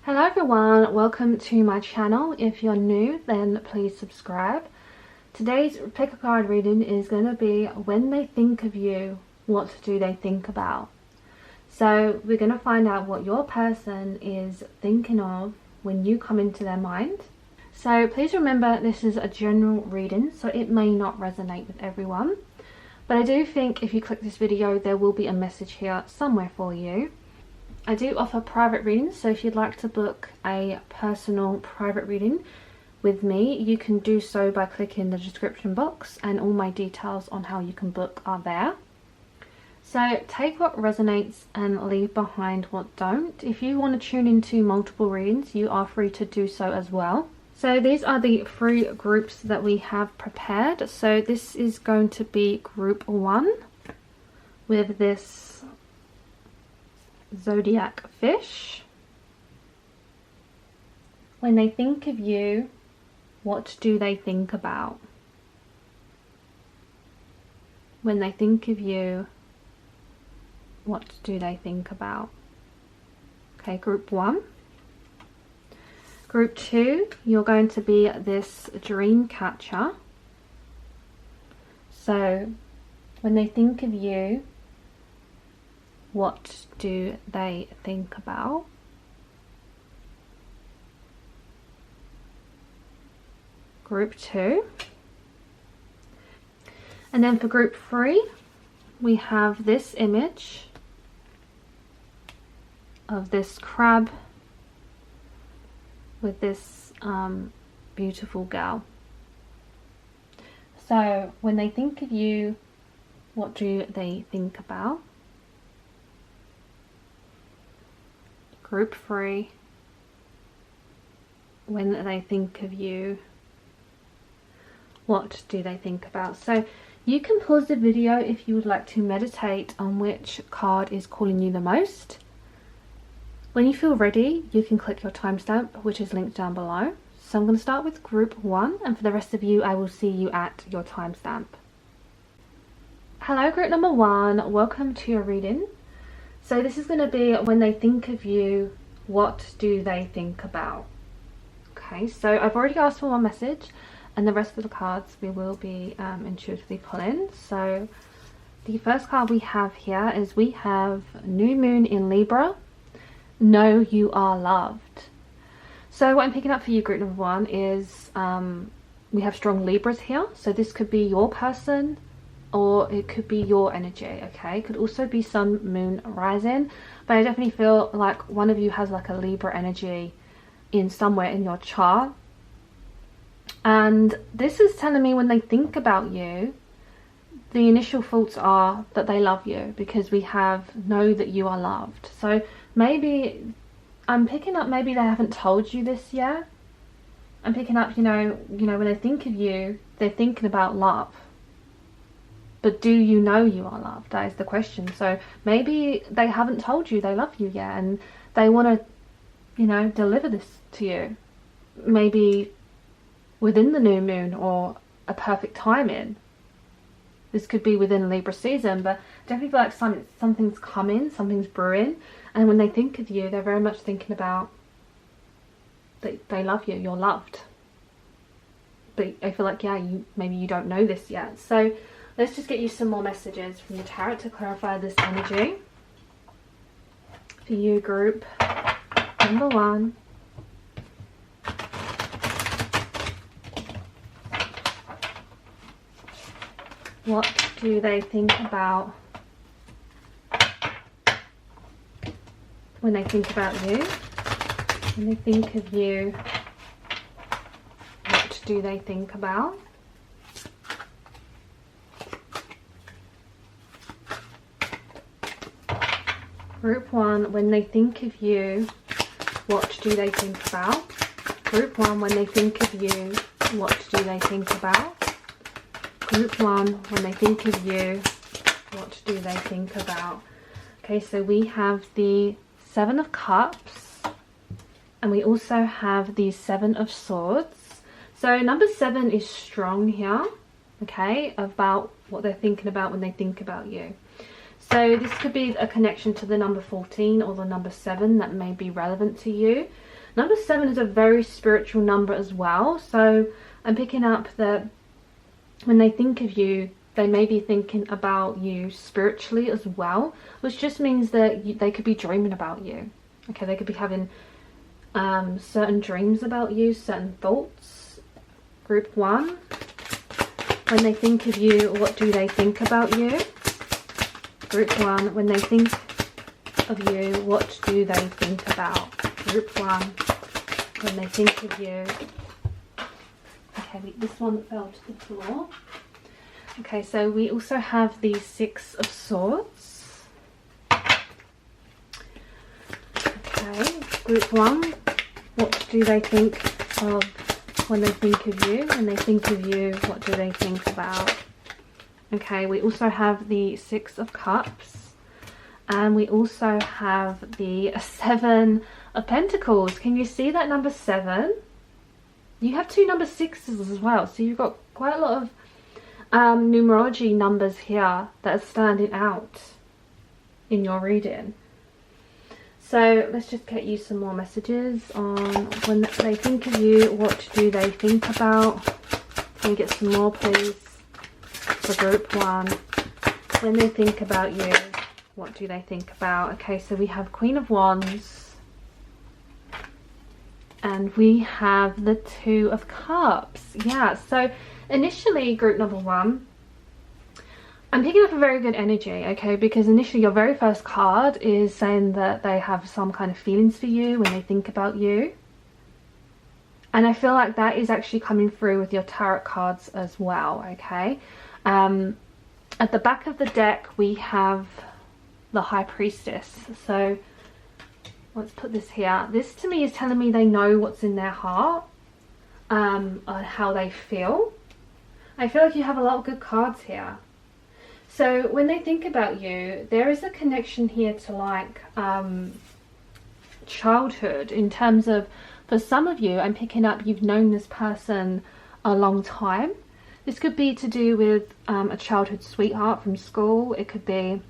Hello everyone, welcome to my channel. If you're new, then please subscribe. Today's pick a card reading is going to be when they think of you, what do they think about? So we're going to find out what your person is thinking of when you come into their mind. So please remember this is a general reading, so it may not resonate with everyone. But I do think if you click this video, there will be a message here somewhere for you. I do offer private readings, so if you'd like to book a personal private reading with me, you can do so by clicking the description box, and all my details on how you can book are there. So take what resonates and leave behind what don't. If you want to tune into multiple readings, you are free to do so as well. So these are the 3 groups that we have prepared. So this is going to be group 1 with this zodiac fish. When they think of you, what do they think about? When they think of you, what do they think about? Okay, group 1. Group 2, you're going to be this dream catcher. So when they think of you, what do they think about? Group 2. And then for group 3, we have this image of this crab with this beautiful girl. So when they think of you, what do they think about? Group 3, when they think of you, what do they think about? So you can pause the video if you would like to meditate on which card is calling you the most. When you feel ready, you can click your timestamp, which is linked down below. So I'm going to start with group 1, and for the rest of you, I will see you at your timestamp. Hello group number 1, welcome to your reading. So this is going to be when they think of you, what do they think about? Okay, so I've already asked for one message, and the rest of the cards we will be intuitively pulling. So the first card we have here is we have New Moon in Libra. Know you are loved. So what I'm picking up for you group number 1 is we have strong Libras here. So this could be your person, or it could be your energy. Okay, could also be sun, moon, rising, but I definitely feel like one of you has like a Libra energy in somewhere in your chart. And this is telling me when they think about you, the initial thoughts are that they love you, because we have know that you are loved. So maybe I'm picking up, maybe they haven't told you this yet. I'm picking up, you know when they think of you, they're thinking about love. But do you know you are loved? That is the question. So maybe they haven't told you they love you yet, and they want to, deliver this to you. Maybe within the new moon, or a perfect timing. This could be within Libra season, but I definitely feel like something's coming, something's brewing. And when they think of you, they're very much thinking about that they love you, you're loved. But I feel like, yeah, maybe you don't know this yet. So let's just get you some more messages from the tarot to clarify this energy. For you group number 1. What do they think about when they think about you? When they think of you, what do they think about? Group 1, when they think of you, what do they think about? Group 1, when they think of you, what do they think about? Group 1, when they think of you, what do they think about? Okay, so we have the 7 of Cups, and we also have the 7 of Swords. So number 7 is strong here, okay, about what they're thinking about when they think about you. So this could be a connection to the number 14 or the number 7 that may be relevant to you. Number 7 is a very spiritual number as well. So I'm picking up that when they think of you, they may be thinking about you spiritually as well, which just means that they could be dreaming about you. Okay, they could be having certain dreams about you, certain thoughts. Group 1, when they think of you, what do they think about you? Group 1, when they think of you, what do they think about? Group 1, when they think of you. Okay, this one fell to the floor. Okay, so we also have the 6 of Swords. Okay, group 1, what do they think of when they think of you? When they think of you, what do they think about? Okay, we also have the 6 of Cups. And we also have the 7 of Pentacles. Can you see that number 7? You have 2 number 6s as well. So you've got quite a lot of numerology numbers here that are standing out in your reading. So let's just get you some more messages on when they think of you, what do they think about? Can we get some more, please, for group 1? When they think about you, what do they think about? Okay, so we have Queen of Wands. And we have the 2 of Cups. Yeah, so initially, group number 1, I'm picking up a very good energy, okay? Because initially your very first card is saying that they have some kind of feelings for you when they think about you. And I feel like that is actually coming through with your tarot cards as well, okay? At the back of the deck, we have the High Priestess. So let's put this here. This to me is telling me they know what's in their heart, on how they feel. I feel like you have a lot of good cards here. So when they think about you, there is a connection here to like childhood, in terms of, for some of you, I'm picking up you've known this person a long time. This could be to do with a childhood sweetheart from school. It could be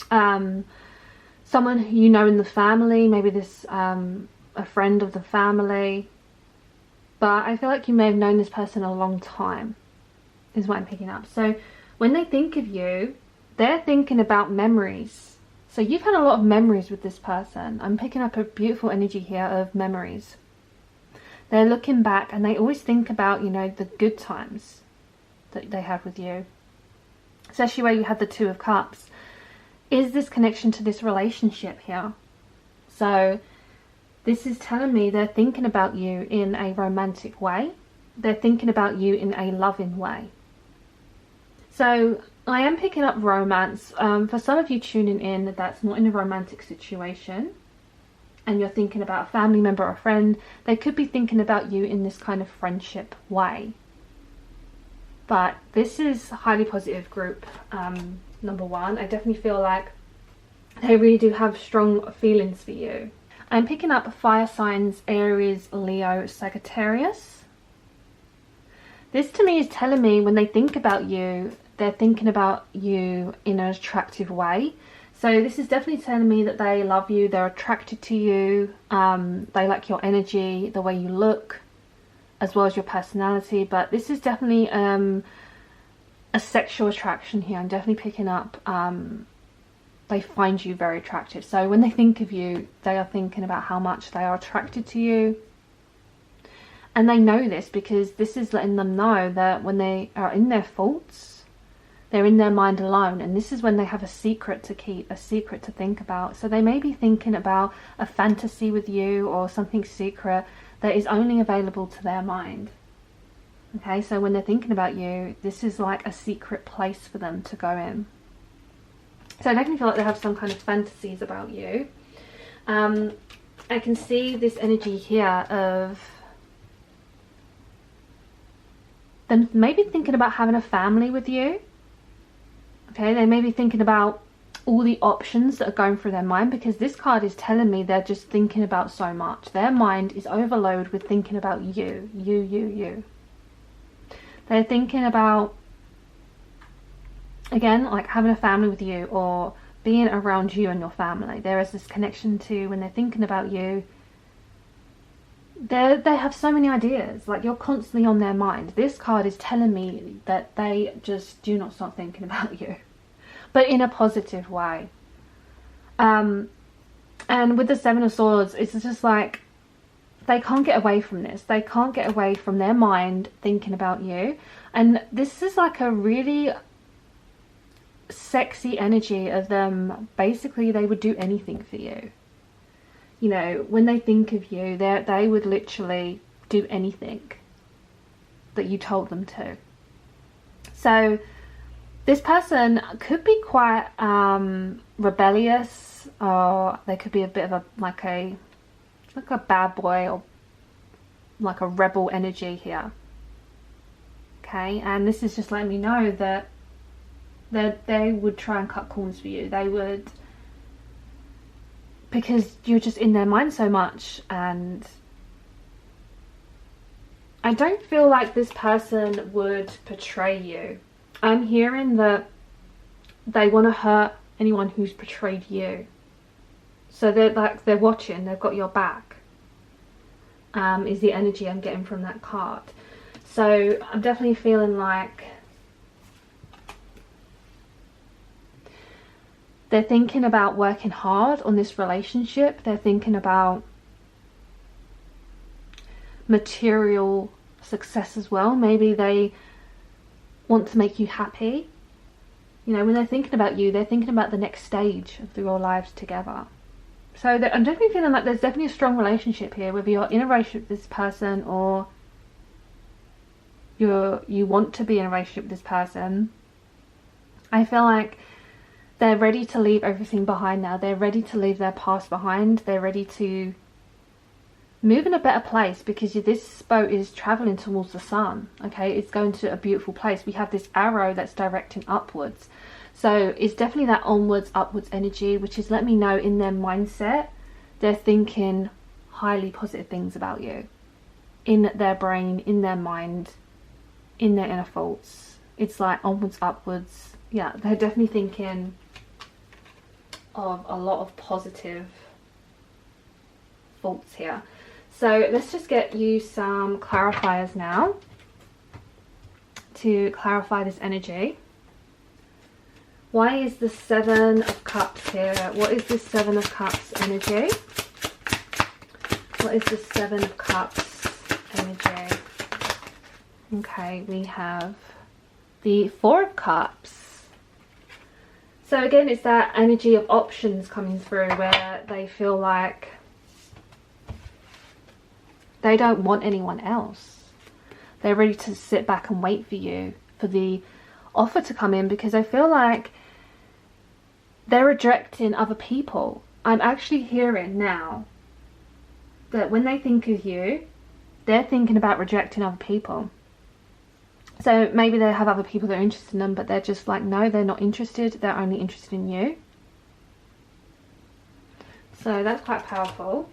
someone you know in the family, maybe this a friend of the family. But I feel like you may have known this person a long time, is what I'm picking up. So when they think of you, they're thinking about memories. So you've had a lot of memories with this person. I'm picking up a beautiful energy here of memories. They're looking back and they always think about, you know, the good times that they had with you. Especially where you had the 2 of Cups. Is this connection to this relationship here? So this is telling me they're thinking about you in a romantic way. They're thinking about you in a loving way. So I am picking up romance. For some of you tuning in that's not in a romantic situation and you're thinking about a family member or a friend, they could be thinking about you in this kind of friendship way. But this is highly positive, group number 1. I definitely feel like they really do have strong feelings for you. I'm picking up fire signs, Aries, Leo, Sagittarius. This to me is telling me when they think about you, they're thinking about you in an attractive way. So this is definitely telling me that they love you, they're attracted to you, they like your energy, the way you look, as well as your personality. But this is definitely a sexual attraction here. I'm definitely picking up they find you very attractive. So when they think of you, they are thinking about how much they are attracted to you. And they know this because this is letting them know that when they are in their thoughts, they're in their mind alone. And this is when they have a secret to keep, a secret to think about. So they may be thinking about a fantasy with you or something secret that is only available to their mind. Okay, so when they're thinking about you, this is like a secret place for them to go in. So I definitely feel like they have some kind of fantasies about you. I can see this energy here of them maybe thinking about having a family with you. Okay, they may be thinking about all the options that are going through their mind, because this card is telling me they're just thinking about so much. Their mind is overloaded with thinking about you. They're thinking about, again, like having a family with you or being around you and your family. There is this connection to when they're thinking about you, they have so many ideas. Like, you're constantly on their mind. This card is telling me that they just do not stop thinking about you, but in a positive way. And with the Seven of Swords, it's just like they can't get away from this. They can't get away from their mind thinking about you. And this is like a really sexy energy of them. Basically, they would do anything for you. You know, when they think of you, they would literally do anything that you told them to. So this person could be quite rebellious, or they could be a bit of a like a bad boy, or like a rebel energy here. Okay, and this is just letting me know that they would try and cut corners for you. They would, because you're just in their mind so much. And I don't feel like this person would betray you. I'm hearing that they want to hurt anyone who's betrayed you. So they're watching, they've got your back, is the energy I'm getting from that card. So I'm definitely feeling like they're thinking about working hard on this relationship. They're thinking about material success as well. Maybe they want to make you happy. You know, when they're thinking about you, they're thinking about the next stage of your lives together. So I'm definitely feeling like there's definitely a strong relationship here, whether you're in a relationship with this person or you want to be in a relationship with this person. I feel like they're ready to leave everything behind now. They're ready to leave their past behind. They're ready to move in a better place, because this boat is traveling towards the sun. Okay, it's going to a beautiful place. We have this arrow that's directing upwards. So it's definitely that onwards, upwards energy, which is letting me know in their mindset, they're thinking highly positive things about you. In their brain, in their mind, in their inner thoughts. It's like onwards, upwards. Yeah, they're definitely thinking of a lot of positive thoughts here. So let's just get you some clarifiers now to clarify this energy. Why is the Seven of Cups here? What is the Seven of Cups energy? What is the Seven of Cups energy? Okay, we have the Four of Cups. So again, it's that energy of options coming through, where they feel like they don't want anyone else. They're ready to sit back and wait for you, for the offer to come in, because I feel like they're rejecting other people. I'm actually hearing now that when they think of you, they're thinking about rejecting other people. So maybe they have other people that are interested in them, but they're just like, no, they're not interested. They're only interested in you. So that's quite powerful.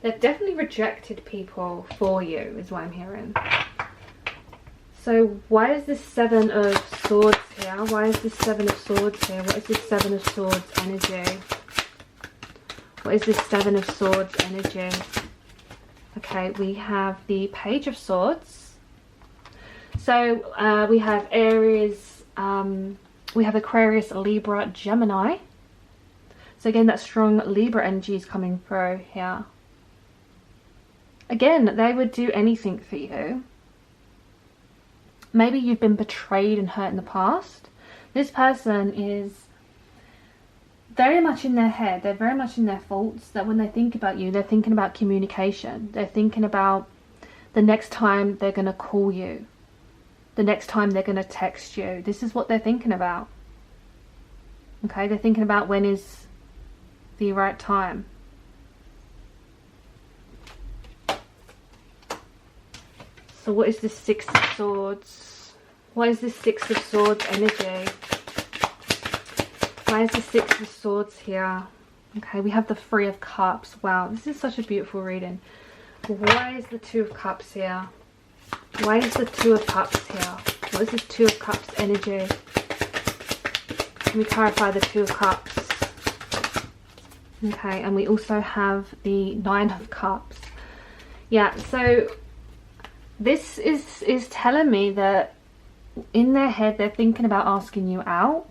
They've definitely rejected people for you, is what I'm hearing. So why is this Seven of Swords here? Why is this Seven of Swords here? What is this Seven of Swords energy? What is this Seven of Swords energy? Okay, we have the Page of Swords. So we have Aries, we have Aquarius, Libra, Gemini. So again, that strong Libra energy is coming through here. Again, they would do anything for you. Maybe you've been betrayed and hurt in the past. This person is very much in their head. They're very much in their thoughts, that when they think about you, they're thinking about communication. They're thinking about the next time they're going to call you. The next time they're going to text you. This is what they're thinking about. Okay, they're thinking about when is the right time. So what is this Six of Swords? What is this Six of Swords energy? Why is the Six of Swords here? Okay, we have the Three of Cups. Wow, this is such a beautiful reading. Why is the Two of Cups here? Why is the Two of Cups here? What is this Two of Cups energy? Let me clarify the Two of Cups. Okay, and we also have the Nine of Cups. Yeah, so this is telling me that in their head they're thinking about asking you out.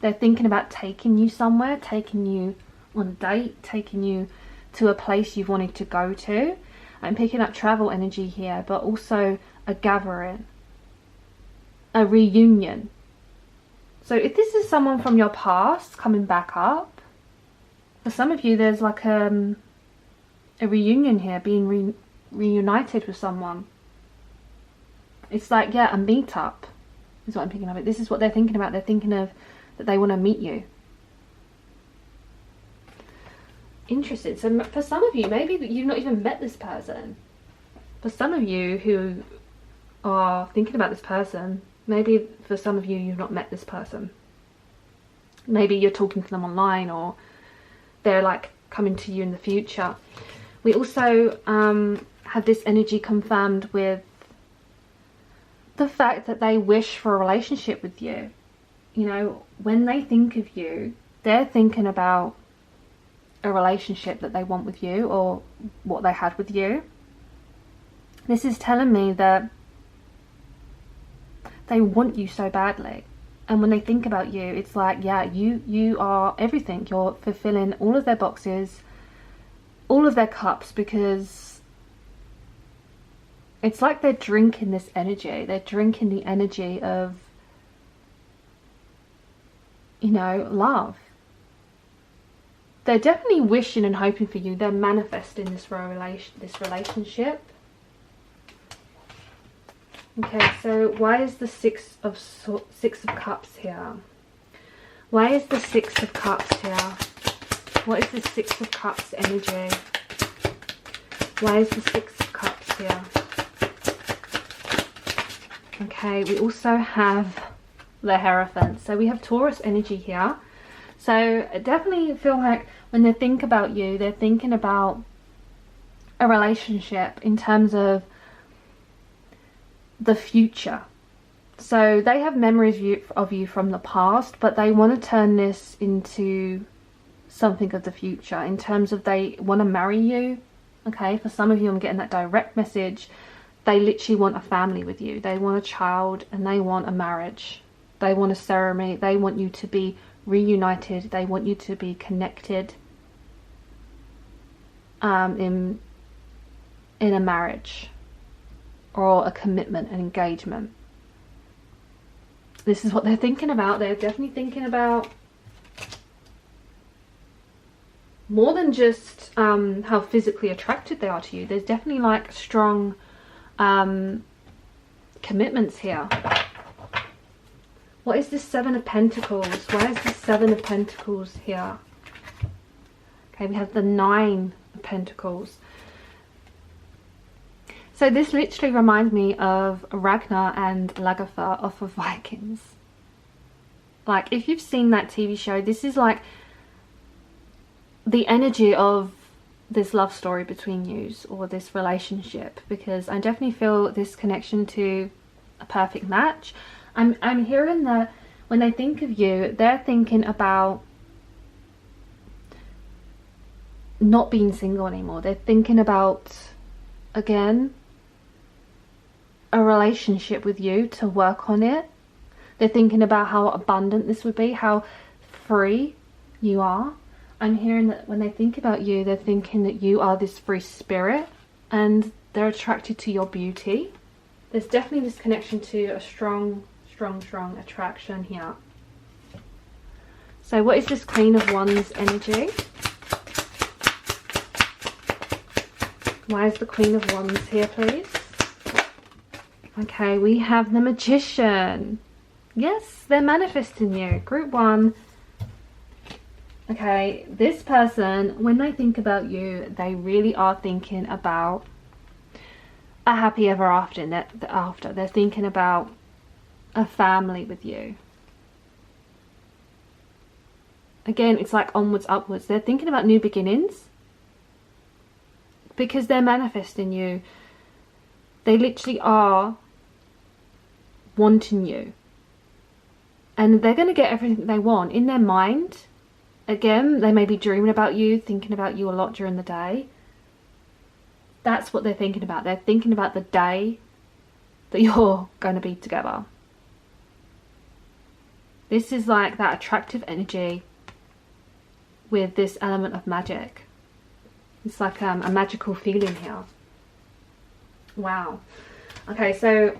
They're thinking about taking you somewhere, taking you on a date, taking you to a place you've wanted to go to. I'm picking up travel energy here, but also a gathering, a reunion. So if this is someone from your past coming back up, for some of you there's like a reunion here, being reunited with someone. It's like, yeah, a meetup is what I'm picking up. This is what they're thinking about. They're thinking of that they want to meet you. Interesting. So for some of you, maybe you've not even met this person. For some of you who are thinking about this person, maybe for some of you, you've not met this person. Maybe you're talking to them online, or they're like coming to you in the future. We also have this energy confirmed with the fact that they wish for a relationship with you. You know, when they think of you, they're thinking about a relationship that they want with you, or what they had with you. This is telling me that they want you so badly, and when they think about you, it's like, yeah, you are everything. You're fulfilling all of their boxes, all of their cups, because it's like they're drinking this energy. They're drinking the energy of, you know, love. They're definitely wishing and hoping for you. They're manifesting this relationship. Okay, so why is the Six of Cups here? Why is the Six of Cups here? What is the Six of Cups energy? Why is the Six of Cups here? Okay, we also have the Hierophant. So we have Taurus energy here. So I definitely feel like when they think about you, they're thinking about a relationship in terms of the future. So they have memories of you from the past, but they want to turn this into something of the future, in terms of they want to marry you. Okay, for some of you, I'm getting that direct message. They literally want a family with you. They want a child, and they want a marriage. They want a ceremony. They want you to be reunited. They want you to be connected in a marriage, or a commitment, an engagement. This is what they're thinking about. They're definitely thinking about more than just how physically attracted they are to you. There's definitely like strong commitments here. What is this Seven of Pentacles? Why is the Seven of Pentacles here? Okay, we have the Nine of Pentacles. So this literally reminds me of Ragnar and Lagertha off of Vikings. Like, if you've seen that TV show, this is like the energy of this love story between yous, or this relationship, because I definitely feel this connection to a perfect match. I'm hearing that when they think of you, they're thinking about not being single anymore. They're thinking about, again, a relationship with you, to work on it. They're thinking about how abundant this would be, how free you are. I'm hearing that when they think about you, they're thinking that you are this free spirit, and they're attracted to your beauty. There's definitely this connection to a strong attraction here. So what is this Queen of Wands energy? Why is the Queen of Wands here, please? Okay, we have the Magician. Yes, they're manifesting you. Group 1. Okay, this person, when they think about you, they really are thinking about a happy ever after. They're thinking about a family with you. Again, it's like onwards, upwards. They're thinking about new beginnings, because they're manifesting you. They literally are wanting you, and they're going to get everything they want in their mind. Again, they may be dreaming about you, thinking about you a lot during the day. That's what they're thinking about. They're thinking about the day that you're going to be together. This is like that attractive energy with this element of magic. It's like a magical feeling here. Wow. Okay, so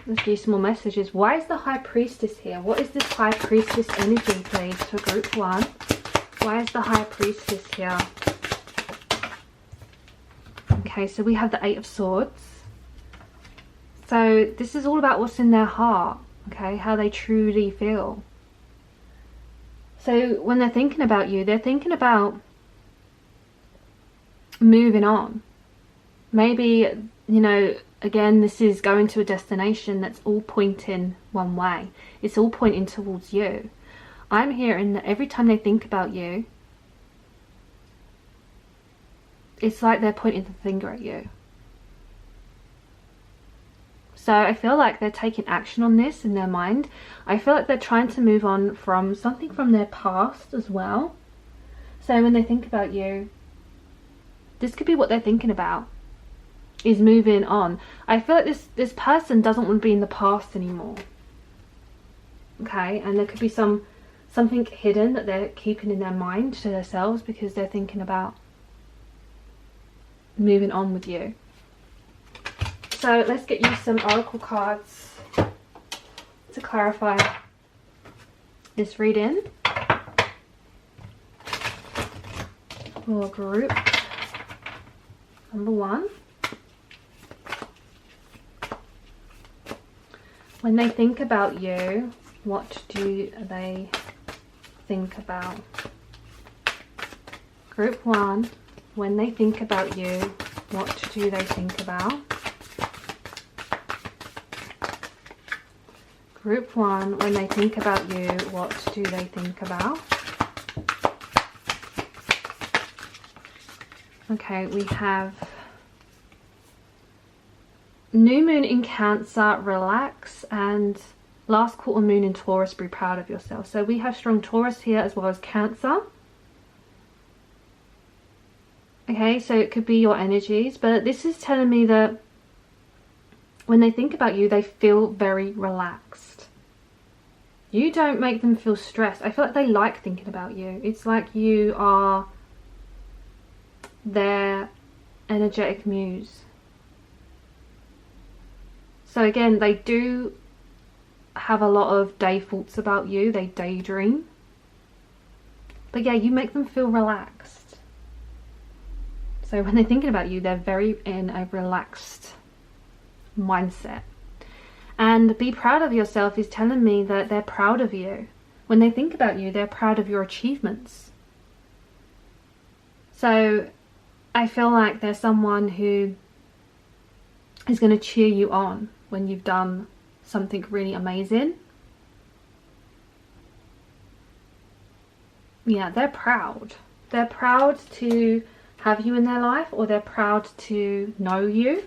let's do some more messages. Why is the High Priestess here? What is this High Priestess energy, please, for group 1? Why is the High Priestess here? Okay, so we have the Eight of Swords. So this is all about what's in their heart, okay, how they truly feel. So when they're thinking about you, they're thinking about moving on. Maybe, you know, again, this is going to a destination that's all pointing one way. It's all pointing towards you. I'm hearing that every time they think about you, it's like they're pointing the finger at you. So I feel like they're taking action on this in their mind. I feel like they're trying to move on from something from their past as well. So when they think about you, this could be what they're thinking about, is moving on. I feel like this person doesn't want to be in the past anymore. Okay, and there could be something hidden that they're keeping in their mind to themselves because they're thinking about moving on with you. So let's get you some oracle cards to clarify this reading for group number 1. When they think about you, what do they think about? Group 1, when they think about you, what do they think about? Group 1, when they think about you, what do they think about? Okay, we have New Moon in Cancer, relax, and last quarter moon in Taurus, be proud of yourself. So we have strong Taurus here as well as Cancer. Okay, so it could be your energies, but this is telling me that when they think about you, they feel very relaxed. You don't make them feel stressed. I feel like they like thinking about you. It's like you are their energetic muse. So again, they do have a lot of day thoughts about you. They daydream. But yeah, you make them feel relaxed. So when they're thinking about you, they're very in a relaxed mindset. And be proud of yourself is telling me that they're proud of you. When they think about you, they're proud of your achievements. So I feel like there's someone who is going to cheer you on when you've done something really amazing. Yeah, they're proud. They're proud to have you in their life, or they're proud to know you,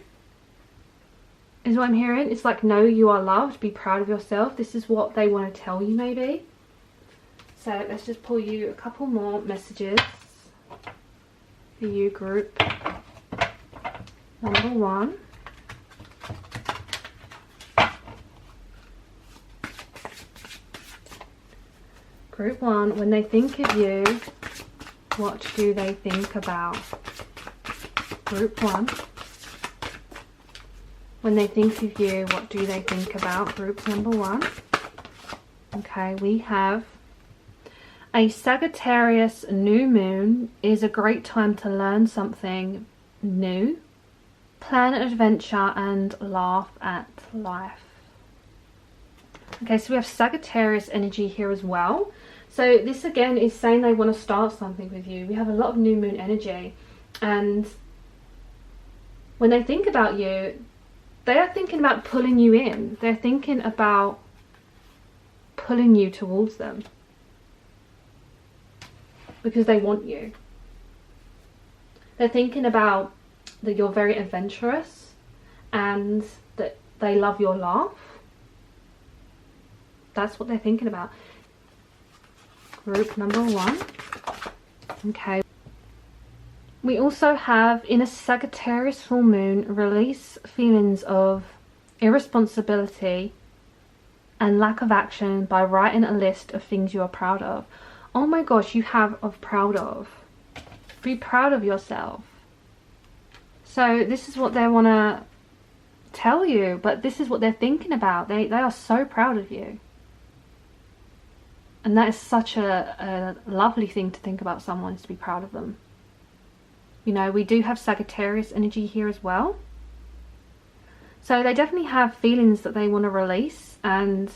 is what I'm hearing. It's like, know you are loved, be proud of yourself. This is what they want to tell you, maybe. So let's just pull you a couple more messages for you, group number 1. Group 1, when they think of you, what do they think about? Group 1, when they think of you, what do they think about? Group number 1. Okay, we have a Sagittarius new moon is a great time to learn something new, plan an adventure, and laugh at life. Okay, so we have Sagittarius energy here as well. So this again is saying they want to start something with you. We have a lot of new moon energy, and when they think about you, they are thinking about pulling you in. They're thinking about pulling you towards them because they want you. They're thinking about that you're very adventurous and that they love your laugh. That's what they're thinking about. Group number 1. Okay. We also have, in a Sagittarius full moon, release feelings of irresponsibility and lack of action by writing a list of things you are proud of. Oh my gosh, you have of proud of. Be proud of yourself. So this is what they want to tell you, but this is what they're thinking about. They are so proud of you. And that is such a lovely thing to think about someone, is to be proud of them. You know, we do have Sagittarius energy here as well. So they definitely have feelings that they want to release, and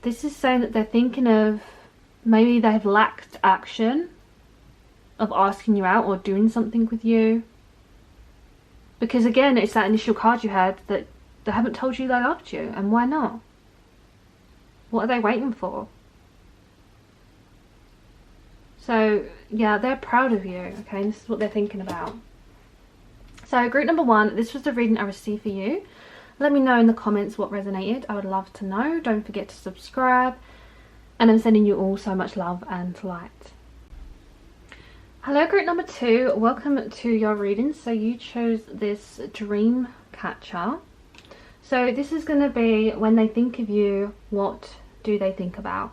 this is saying that they're thinking of, maybe they've lacked action of asking you out or doing something with you. Because again, it's that initial card you had that they haven't told you they loved you, and why not? What are they waiting for? So yeah, they're proud of you, okay? This is what they're thinking about. So group number 1, this was the reading I received for you. Let me know in the comments what resonated. I would love to know. Don't forget to subscribe. And I'm sending you all so much love and light. Hello group number 2, welcome to your reading. So you chose this dream catcher. So this is going to be, when they think of you, what do they think about?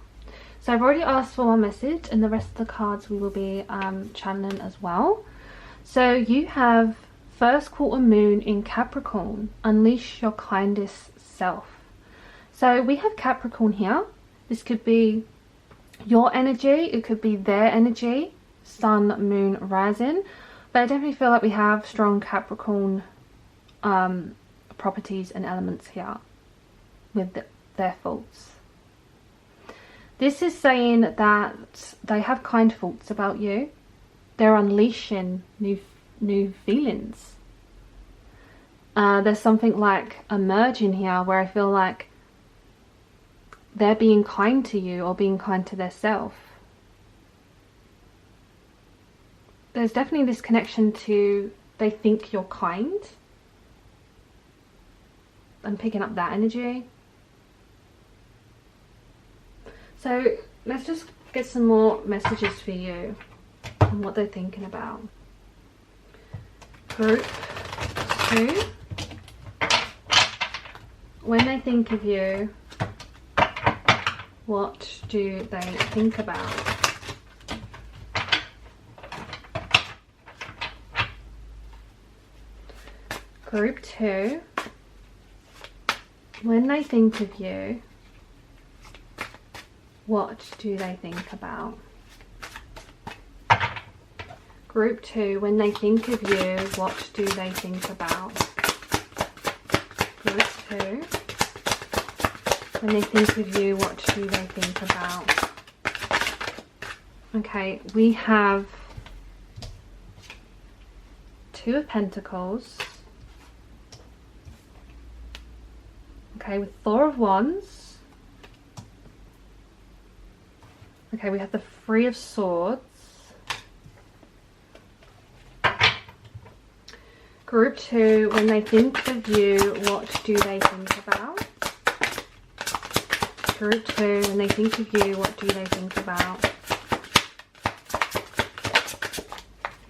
So I've already asked for one message, and the rest of the cards we will be channeling as well. So you have first quarter moon in Capricorn. Unleash your kindest self. So we have Capricorn here. This could be your energy. It could be their energy. Sun, moon, rising. But I definitely feel like we have strong Capricorn properties and elements here with their faults. This is saying that they have kind thoughts about you. They're unleashing new feelings. There's something like emerging here where I feel like they're being kind to you or being kind to their self. There's definitely this connection to, they think you're kind. I'm picking up that energy. So let's just get some more messages for you and what they're thinking about. Group 2. When they think of you, what do they think about? Group 2. When they think of you, what do they think about? Group 2, when they think of you, what do they think about? Group 2, when they think of you, what do they think about? Okay, we have 2 of Pentacles. Okay, with 4 of Wands. Okay, we have the 3 of Swords. Group 2, when they think of you, what do they think about? Group 2, when they think of you, what do they think about?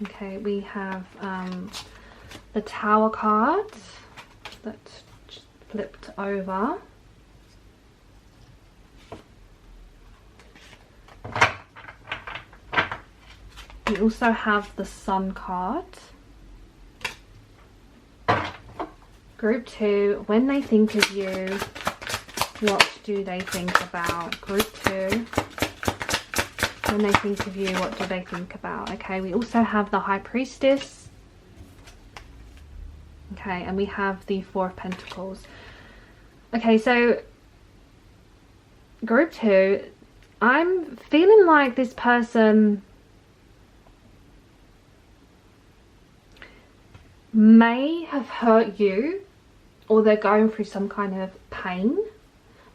Okay, we have the Tower card that's flipped over. We also have the Sun card. Group 2, when they think of you, what do they think about? Group 2, when they think of you, what do they think about? Okay, we also have the High Priestess. Okay, and we have the 4 of Pentacles. Okay, so group 2, I'm feeling like this person may have hurt you, or they're going through some kind of pain.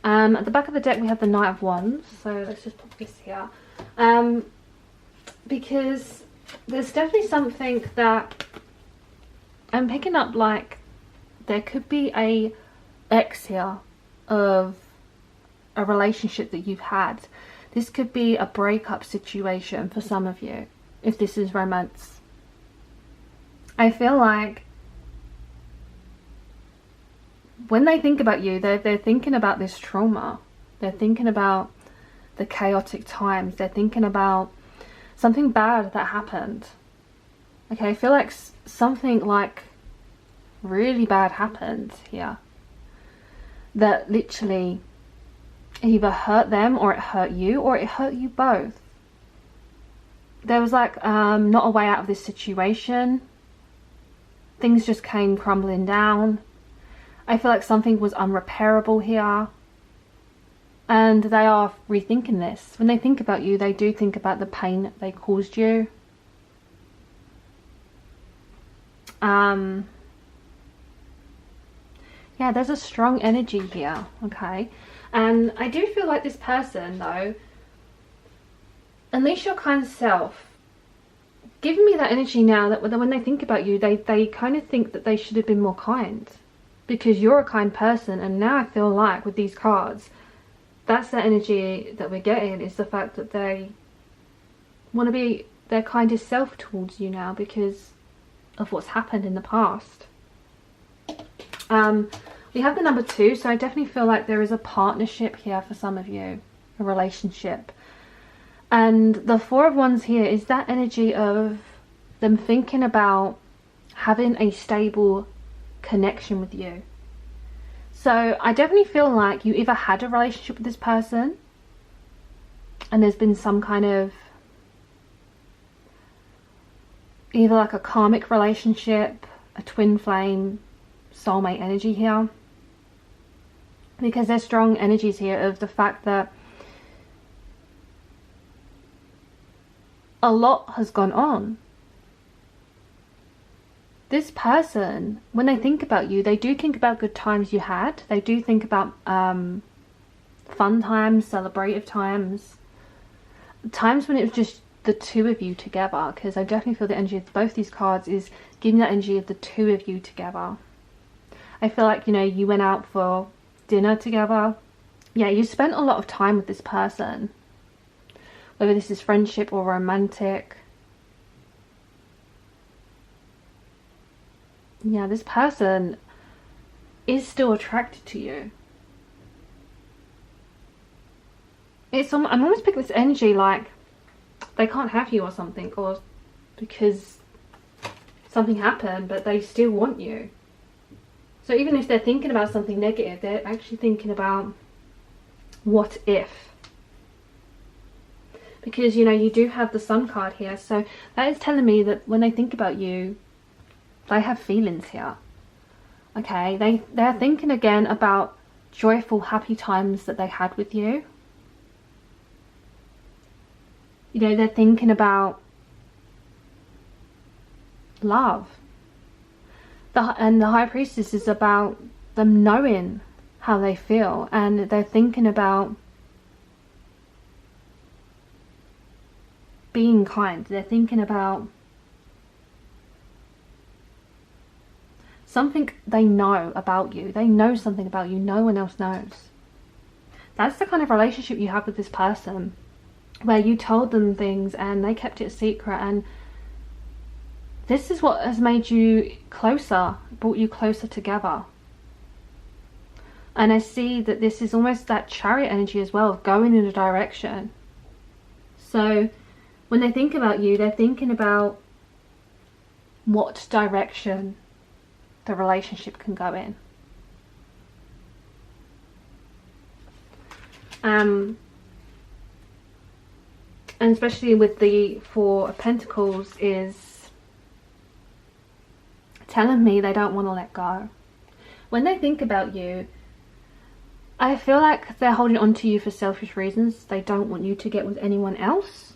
At the back of the deck we have the Knight of Wands, so let's just put this here. Because there's definitely something that I'm picking up, like there could be a ex here of a relationship that you've had. This could be a breakup situation for some of you. if this is romance. I feel like when they think about you, they're thinking about this trauma. They're thinking about the chaotic times. They're thinking about something bad that happened. Okay, I feel like something like really bad happened here that literally either hurt them, or it hurt you, or it hurt you both. There was like not a way out of this situation. Things just came crumbling down. I feel like something was unrepairable here, and they are rethinking this. When they think about you, they do think about the pain that they caused you. Yeah, there's a strong energy here, okay? And I do feel like this person, though, unleash your kind self, giving me that energy now that when they think about you, they kind of think that they should have been more kind, because you're a kind person. And now I feel like with these cards, that's the energy that we're getting, is the fact that they want to be their kindest self towards you now because of what's happened in the past. We have the number 2, so I definitely feel like there is a partnership here for some of you, a relationship. And the 4 of Wands here is that energy of them thinking about having a stable connection with you. So I definitely feel like you either had a relationship with this person and there's been some kind of either like a karmic relationship, a twin flame, soulmate energy here, because there's strong energies here of the fact that a lot has gone on. This person, when they think about you, they do think about good times you had. They do think about fun times, celebrative times, times when it was just the 2 of you together, because I definitely feel the energy of both these cards is giving that energy of the 2 of you together. I feel like, you know, you went out for dinner together. Yeah, you spent a lot of time with this person, whether this is friendship or romantic. Yeah, this person is still attracted to you. I'm almost picking this energy like they can't have you or something, or because something happened, but they still want you. So even if they're thinking about something negative, they're actually thinking about what if. Because, you know, you do have the Sun card here, so that is telling me that when they think about you, they have feelings here. Okay, they're thinking again about joyful, happy times that they had with you. You know, they're thinking about love. And the High Priestess is about them knowing how they feel, and they're thinking about being kind. They're thinking about something they know about you. They know something about you no one else knows. That's the kind of relationship you have with this person, where you told them things and they kept it a secret, and this is what has made you closer, brought you closer together. And I see that this is almost that Chariot energy as well, going in a direction. So when they think about you, they're thinking about what direction the relationship can go in. And especially with the 4 of Pentacles is telling me they don't want to let go. When they think about you, I feel like they're holding on to you for selfish reasons. They don't want you to get with anyone else.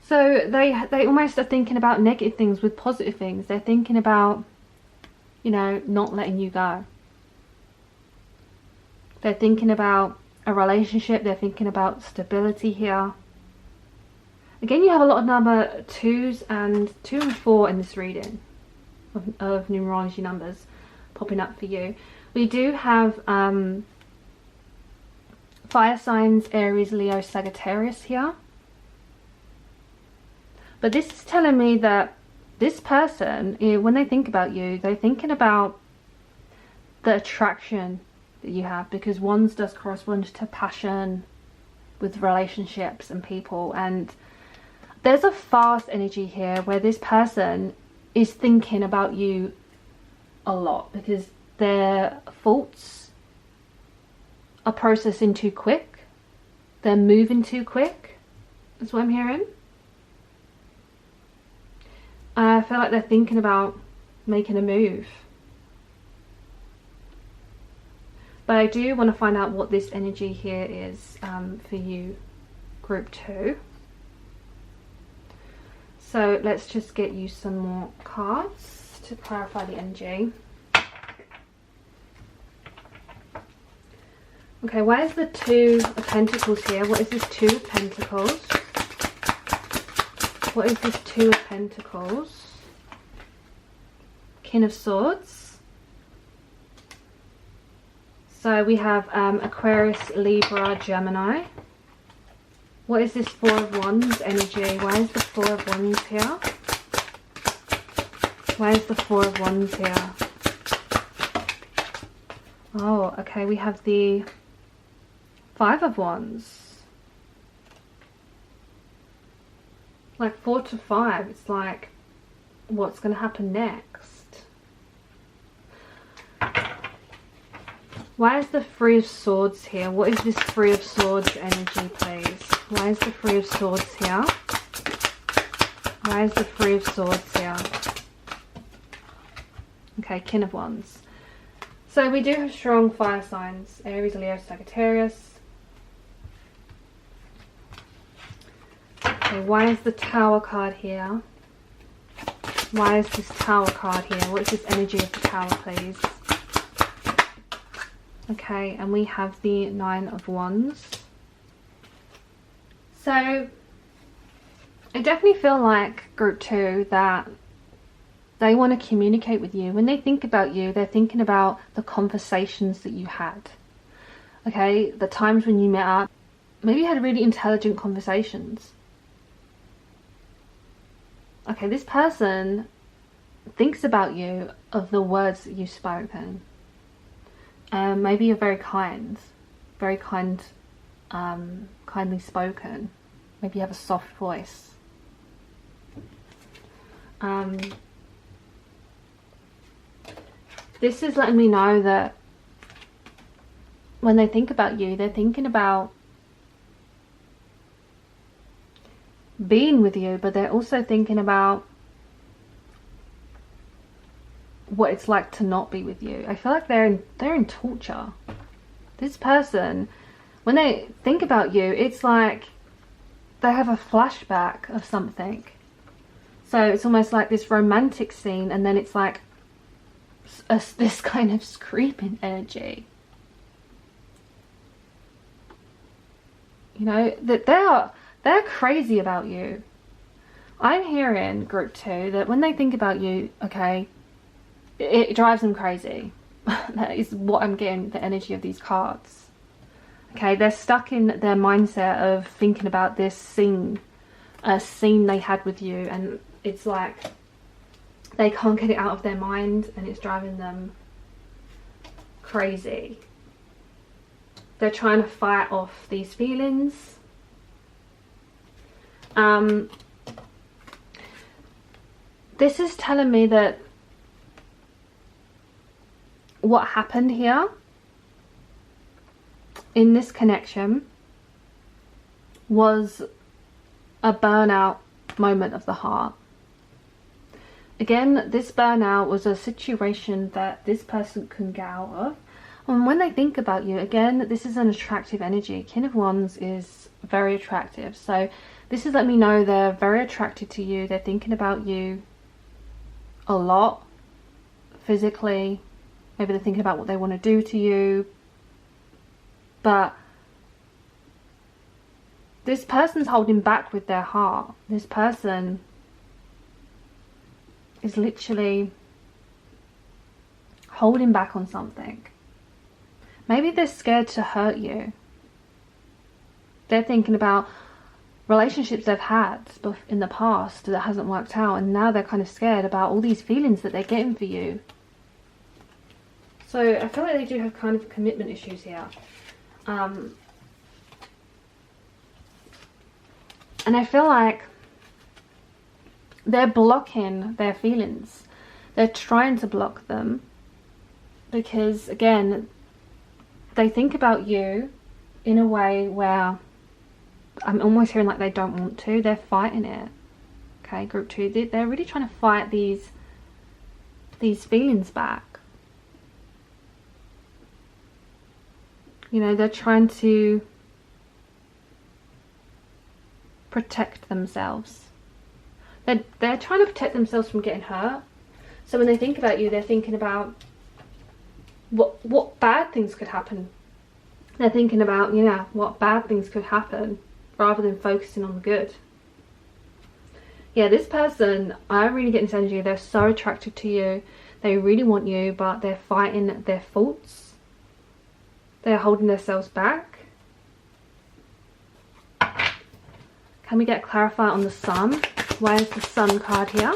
So they almost are thinking about negative things with positive things. They're thinking about, you know, not letting you go. They're thinking about a relationship. They're thinking about stability here. Again, you have a lot of number 2s and 2 and 4 in this reading of numerology numbers popping up for you. We do have fire signs, Aries, Leo, Sagittarius here. But this is telling me that this person, when they think about you, they're thinking about the attraction that you have, because wands does correspond to passion with relationships and people. And there's a fast energy here where this person is thinking about you a lot, because their thoughts are processing too quick, they're moving too quick, that's what I'm hearing. I feel like they're thinking about making a move. But I do want to find out what this energy here is for you, group 2. So let's just get you some more cards to clarify the energy. Okay, why is the 2 of Pentacles here? What is this 2 of Pentacles? What is this 2 of Pentacles? King of Swords. So we have Aquarius, Libra, Gemini. What is this 4 of Wands energy? Why is the 4 of Wands here? Why is the 4 of Wands here? Oh, okay, we have the 5 of Wands. Like 4 to 5, it's like, what's going to happen next? Why is the 3 of Swords here? What is this 3 of Swords energy, please? Why is the 3 of Swords here? Why is the 3 of Swords here? Okay, King of Wands. So we do have strong fire signs. Aries, Leo, Sagittarius. Okay, why is the Tower card here? Why is this Tower card here? What is this energy of the Tower, please? Okay, and we have the 9 of Wands. So I definitely feel like group 2 that they want to communicate with you. When they think about you, they're thinking about the conversations that you had. Okay, the times when you met up, maybe you had really intelligent conversations. Okay, this person thinks about you of the words that you've spoken. Maybe you're very kind, kindly spoken. Maybe you have a soft voice. This is letting me know that when they think about you, they're thinking about being with you, but they're also thinking about what it's like to not be with you. I feel like they're in torture. This person, when they think about you, it's like they have a flashback of something. So it's almost like this romantic scene, and then it's like this kind of screaming energy. You know, that they're crazy about you. I'm hearing, group 2, that when they think about you, okay, it drives them crazy. That is what I'm getting, the energy of these cards. Okay, they're stuck in their mindset of thinking about this scene, a scene they had with you, and it's like they can't get it out of their mind, and it's driving them crazy. They're trying to fight off these feelings. This is telling me that what happened here in this connection was a burnout moment of the heart. Again, this burnout was a situation that this person couldn't get out of. And when they think about you, again, this is an attractive energy. King of Wands is very attractive. So this is letting me know they're very attracted to you. They're thinking about you a lot physically. Maybe they're thinking about what they want to do to you. But this person's holding back with their heart. This person is literally holding back on something. Maybe they're scared to hurt you. They're thinking about, relationships they've had in the past that hasn't worked out, and now they're kind of scared about all these feelings that they're getting for you. So I feel like they do have kind of commitment issues here. And I feel like they're blocking their feelings. They're trying to block them because, again, they think about you in a way where I'm almost hearing like they don't want to. They're fighting it. Okay, group 2, they're really trying to fight these feelings back. You know, they're trying to protect themselves. They're trying to protect themselves from getting hurt. So when they think about you, they're thinking about what bad things could happen. They're thinking about, you know, what bad things could happen rather than focusing on the good. Yeah, this person, I really get this energy. They're so attracted to you. They really want you, but they're fighting their faults. They're holding themselves back. Can we get clarified on the sun? Why is the sun card here?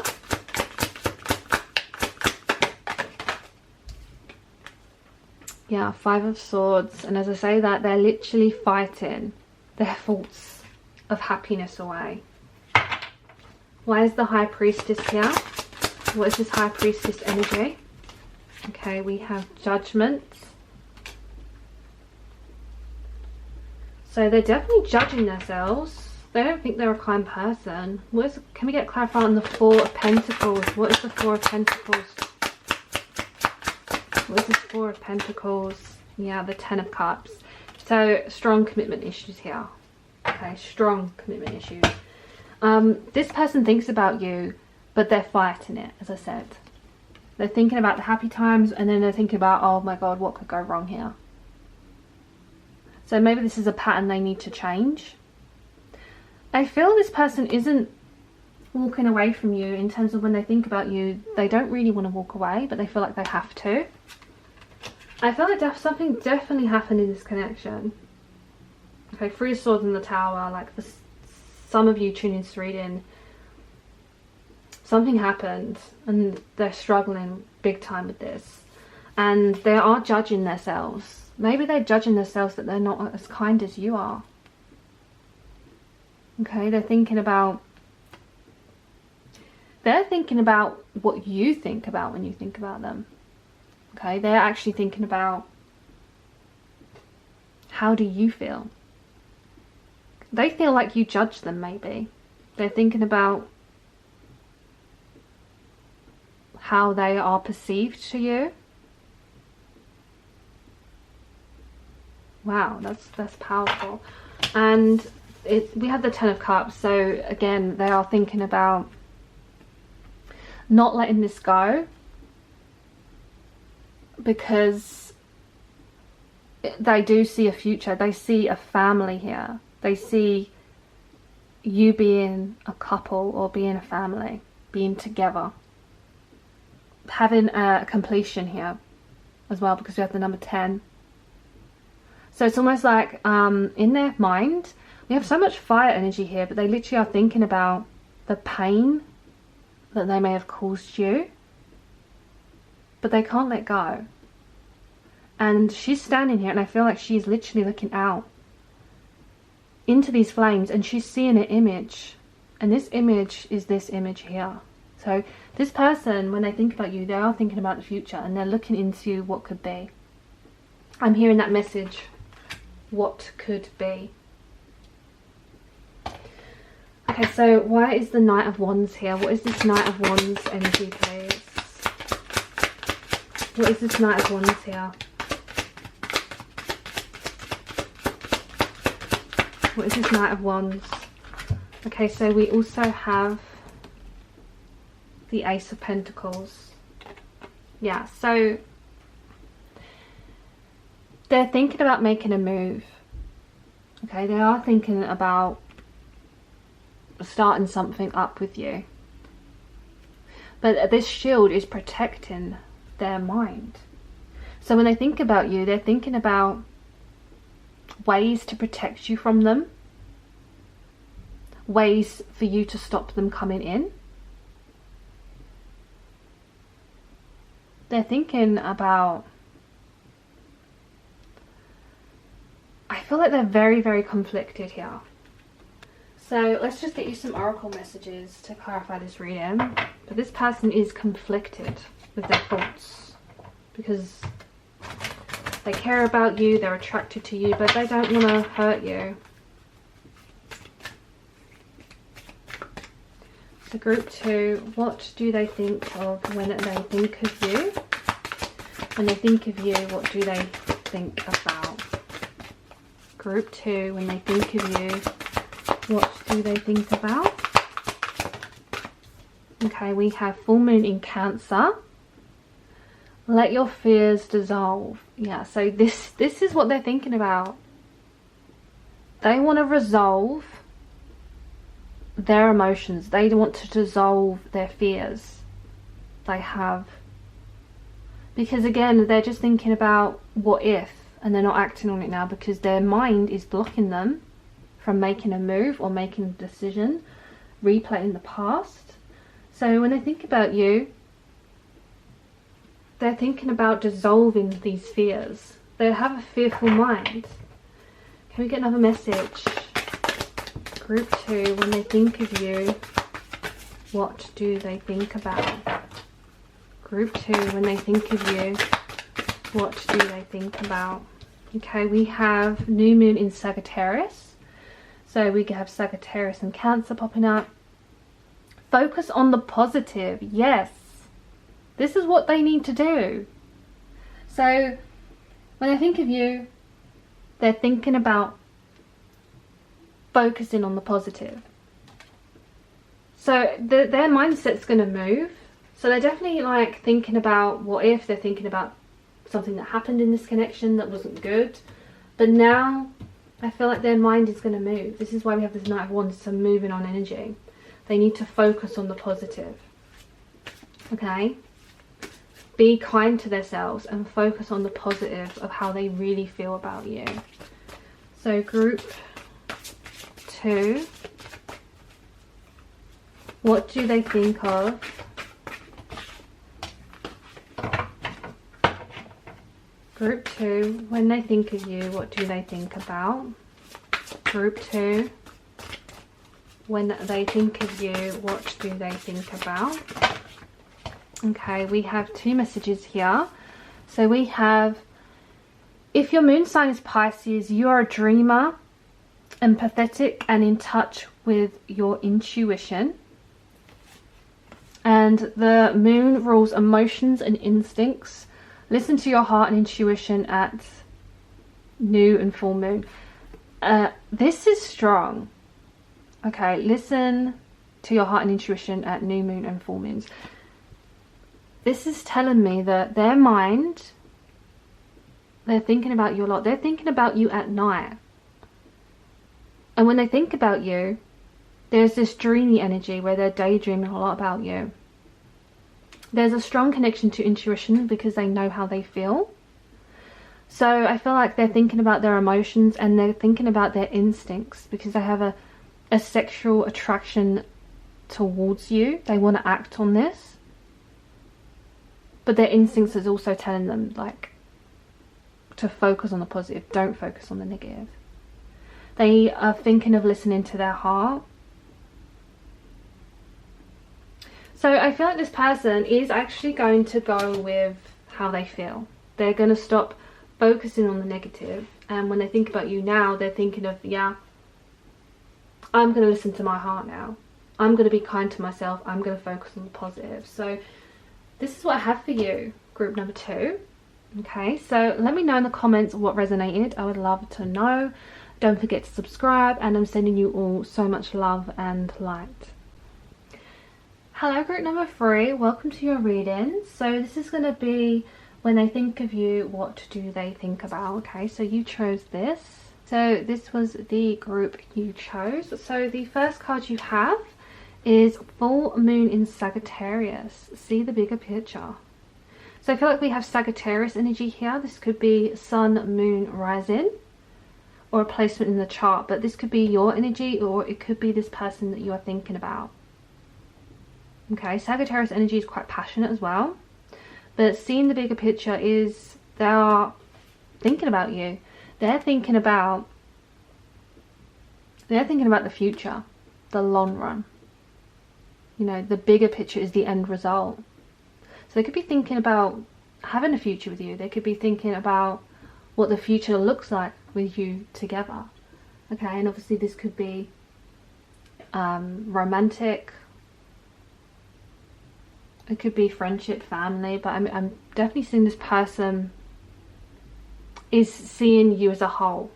Yeah, 5 of Swords. And as I say that, they're literally fighting their faults of happiness away. Why is the High Priestess here? What is this High Priestess energy? Okay, we have Judgment. So they're definitely judging themselves. They don't think they're a kind person. Can we get clarified on the 4 of Pentacles? What is the 4 of Pentacles? What is this 4 of Pentacles? Yeah, the 10 of Cups. So strong commitment issues here. Okay, strong commitment issues. This person thinks about you, but they're fighting it, as I said. They're thinking about the happy times, and then they're thinking about, oh my god, what could go wrong here? So maybe this is a pattern they need to change. I feel this person isn't walking away from you in terms of when they think about you. They don't really want to walk away, but they feel like they have to. I feel like something definitely happened in this connection. Okay, 3 of Swords in the Tower. Like, for some of you tuning into this reading, something happened and they're struggling big time with this. And they are judging themselves. Maybe they're judging themselves that they're not as kind as you are. Okay, they're thinking about what you think about when you think about them. Okay, they're actually thinking about, how do you feel? They feel like you judge them, maybe. They're thinking about how they are perceived to you. Wow, that's powerful. And we have the 10 of Cups. So again, they are thinking about not letting this go, because they do see a future. They see a family here. They see you being a couple or being a family, being together, having a completion here as well, because we have the number 10. So it's almost like in their mind, we have so much fire energy here, but they literally are thinking about the pain that they may have caused you, but they can't let go. And she's standing here, and I feel like she's literally looking out into these flames, and she's seeing an image, and this image is this image here. So this person, when they think about you, they are thinking about the future, and they're looking into what could be. I'm hearing that message, what could be. Okay, so why is the Knight of Wands here? What is this Knight of Wands energy, please? What is this Knight of Wands here? What is this Knight of Wands? Okay, so we also have the Ace of Pentacles. Yeah, so they're thinking about making a move. Okay, they are thinking about starting something up with you. But this shield is protecting their mind. So when they think about you, they're thinking about ways to protect you from them. ways for you to stop them coming in. They're thinking about, I feel like they're very, very conflicted here. So let's just get you some oracle messages to clarify this reading. But this person is conflicted with their thoughts because they care about you, they're attracted to you, but they don't want to hurt you. So group 2, what do they think of when they think of you? When they think of you, what do they think about? Group 2, when they think of you, what do they think about? Okay, we have full moon in Cancer. Let your fears dissolve. Yeah, so this is what they're thinking about. They want to resolve their emotions. They want to dissolve their fears they have. Because again, they're just thinking about what if, and they're not acting on it now because their mind is blocking them from making a move or making a decision, replaying the past. So when they think about you, they're thinking about dissolving these fears. They have a fearful mind. Can we get another message? Group 2, when they think of you, what do they think about? Group 2, when they think of you, what do they think about? Okay, we have new moon in Sagittarius. So we have Sagittarius and Cancer popping up. Focus on the positive. Yes. This is what they need to do. So when they think of you, they're thinking about focusing on the positive. So their mindset's going to move. So they're definitely like thinking about what if. They're thinking about something that happened in this connection that wasn't good. But now I feel like their mind is going to move. This is why we have this Knight of Wands, some moving on energy. They need to focus on the positive. Okay? Be kind to themselves and focus on the positive of how they really feel about you. So group 2. What do they think of? Group 2, when they think of you, what do they think about? Group 2, when they think of you, what do they think about? Okay, we have 2 messages here. So we have, if your moon sign is Pisces, you are a dreamer, empathetic and in touch with your intuition. And the moon rules emotions and instincts. Listen to your heart and intuition at new and full moon. This is strong. Okay, listen to your heart and intuition at new moon and full moons. This is telling me that their mind, they're thinking about you a lot. They're thinking about you at night. And when they think about you, there's this dreamy energy where they're daydreaming a lot about you. There's a strong connection to intuition because they know how they feel. So I feel like they're thinking about their emotions and they're thinking about their instincts because they have a sexual attraction towards you. They want to act on this. But their instincts is also telling them like to focus on the positive. Don't focus on the negative. They are thinking of listening to their heart. So I feel like this person is actually going to go with how they feel. They're going to stop focusing on the negative. And when they think about you now, they're thinking of, yeah, I'm going to listen to my heart now. I'm going to be kind to myself. I'm going to focus on the positive. So this is what I have for you, group number 2. Okay, so let me know in the comments what resonated. I would love to know. Don't forget to subscribe, and I'm sending you all so much love and light. Hello group number 3, welcome to your reading. So this is going to be when they think of you, what do they think about? Okay, so you chose this. So this was the group you chose. So the first card you have is full moon in Sagittarius. See the bigger picture. So I feel like we have Sagittarius energy here. This could be sun, moon, rising. or a placement in the chart, but this could be your energy, or it could be this person that you are thinking about. Okay, Sagittarius energy is quite passionate as well, but seeing the bigger picture is they are thinking about you. They're thinking about the future, the long run. You know, the bigger picture is the end result. So they could be thinking about having a future with you. They could be thinking about what the future looks like with you together. Okay, and obviously this could be romantic. It could be friendship, family, but I'm definitely seeing this person is seeing you as a whole.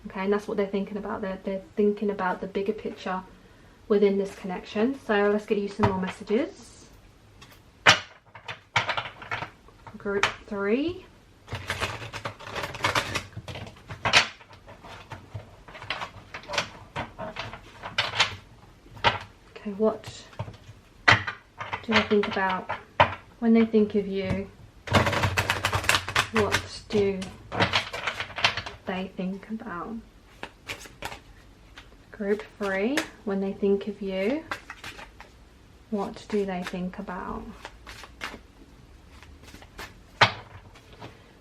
Okay, and that's what they're thinking about. They're thinking about the bigger picture within this connection. So let's get you some more messages. Group 3. Okay, what do they think about when they think of you? What do they think about? Group 3, when they think of you, what do they think about?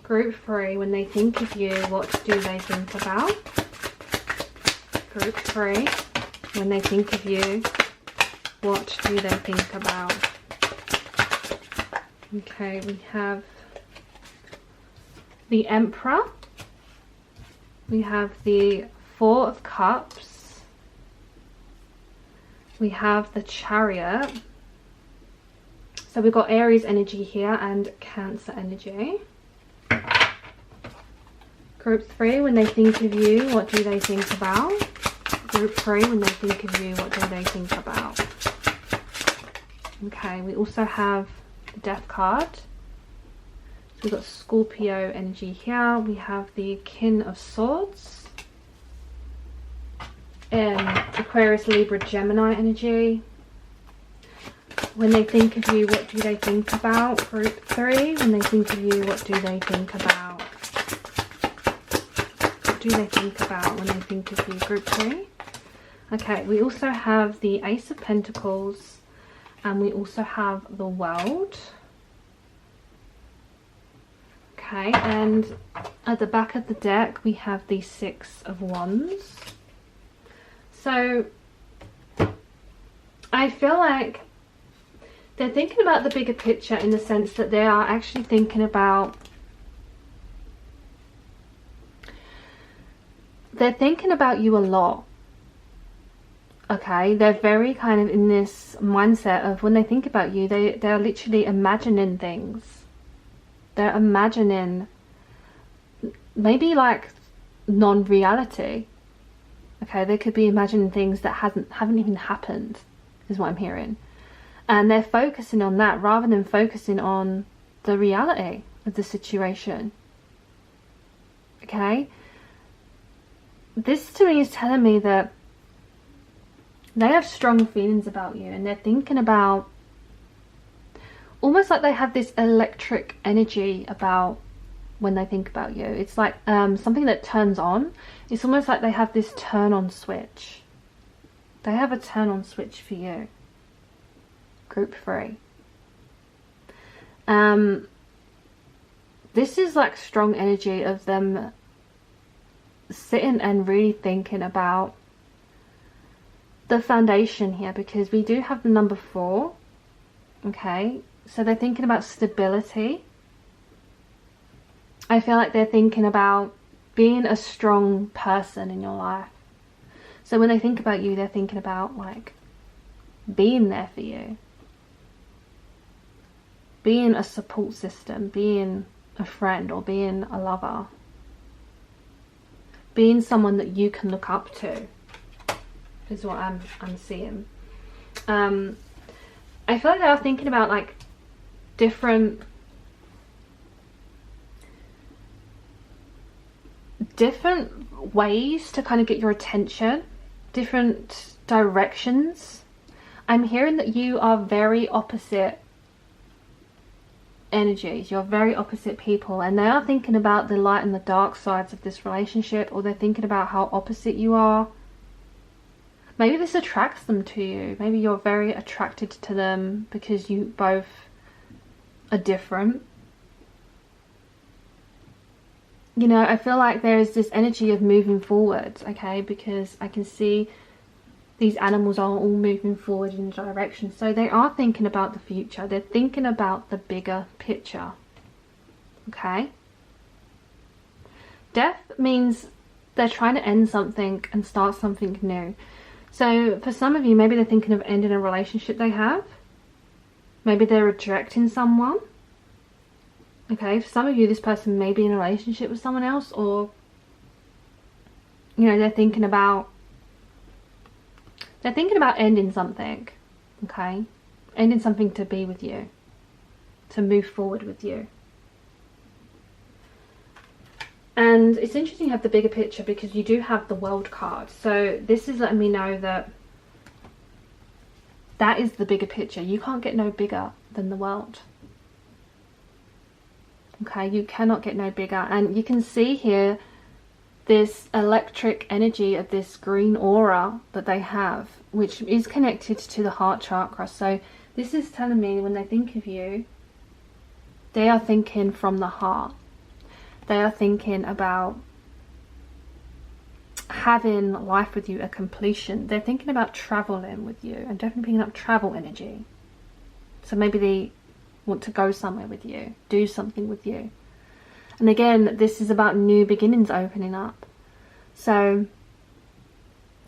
Group 3, when they think of you, what do they think about? Group 3, when they think of you, what do they think about? Okay, we have the Emperor. We have the Four of Cups. We have the Chariot. So we've got Aries energy here and Cancer energy. Group 3, when they think of you, what do they think about? Group 3, when they think of you, what do they think about? Okay, we also have the Death card. So we've got Scorpio energy here. We have the King of Swords. Aquarius, Libra, Gemini energy. When they think of you, what do they think about? Group 3, when they think of you, what do they think about? What do they think about when they think of you? Group 3. Okay, we also have the Ace of Pentacles, and we also have the World. Okay, and at the back of the deck we have the Six of Wands. So I feel like they're thinking about the bigger picture, in the sense that they are actually thinking about, they're thinking about you a lot. Okay, they're very kind of in this mindset of, when they think about you, they're literally imagining things. They're imagining maybe like non-reality. Okay, they could be imagining things that haven't even happened, is what I'm hearing. And they're focusing on that rather than focusing on the reality of the situation. Okay, this to me is telling me that they have strong feelings about you, and they're thinking about, almost like they have this electric energy about when they think about you. It's like something that turns on. It's almost like they have this turn on switch. They have a turn on switch for you. Group 3. This is like strong energy of them sitting and really thinking about the foundation here, because we do have the number 4. Okay, so they're thinking about stability. I feel like they're thinking about being a strong person in your life. So when they think about you, they're thinking about like being there for you, being a support system, being a friend, or being a lover, being someone that you can look up to, is what I'm seeing. I feel like they are thinking about like different ways to kind of get your attention, different directions. I'm hearing that you are very opposite energies. You're very opposite people, and they are thinking about the light and the dark sides of this relationship, or they're thinking about how opposite you are. Maybe this attracts them to you. Maybe you're very attracted to them because you both are different. You know, I feel like there is this energy of moving forward, okay, because I can see these animals are all moving forward in a direction. So they are thinking about the future. They're thinking about the bigger picture, okay? Death means they're trying to end something and start something new. So for some of you, maybe they're thinking of ending a relationship they have. Maybe they're rejecting someone. Okay, for some of you, this person may be in a relationship with someone else, or, you know, they're thinking about ending something, okay? Ending something to be with you, to move forward with you. And it's interesting you have the bigger picture, because you do have the World card. So this is letting me know that that is the bigger picture. You can't get no bigger than the world. Okay, you cannot get no bigger. And you can see here this electric energy of this green aura that they have, which is connected to the heart chakra. So this is telling me when they think of you, they are thinking from the heart. They are thinking about having life with you, a completion. They're thinking about traveling with you, and definitely picking up travel energy. So maybe they want to go somewhere with you, do something with you. And again, this is about new beginnings opening up. So